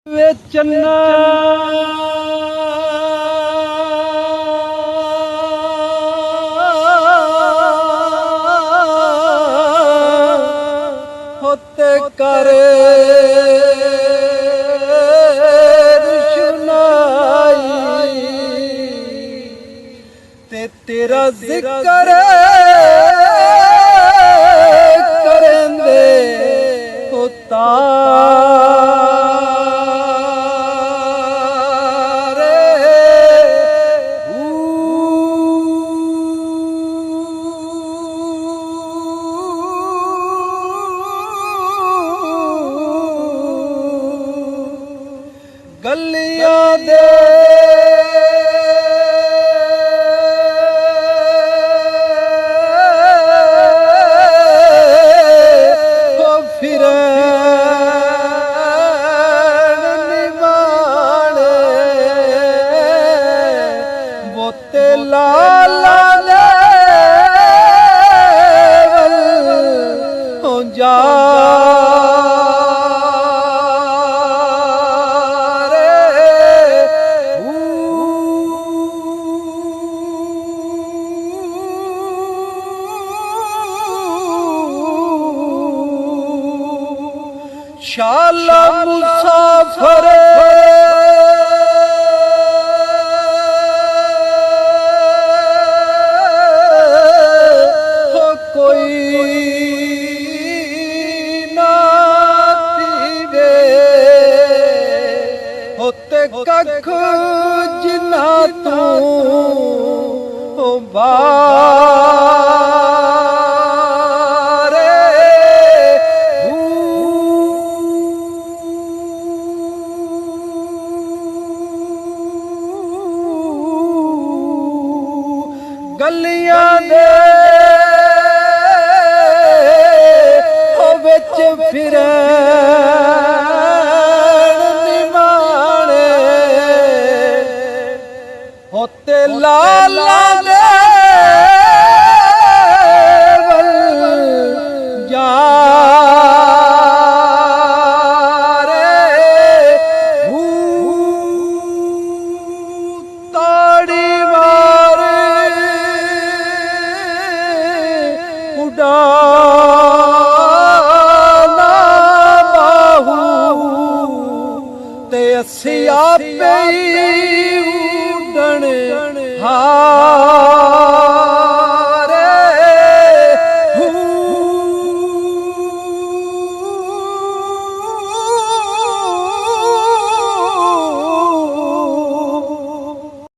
ਵੇ ਚੰਨਾ ਹੋਤੇ ਕਰ ਰੁਸ਼ਨਾਈ ਤੇ ਤੇਰਾ ਜ਼ਿਕਰ ਕਰੇਂਦੇ ਹੋਤਾ गलियां दे हो फिरन निमाने बोते लाला दे हो जा शाला मुसाफर हो कोई ना दीवे होते कख जिना तू हो गलियां दे हो विच फिरन निमाणे होते लाला दे वल जा ਅਸੀਂ ਆਪੇ ਉਡਣ ਹਾਂ।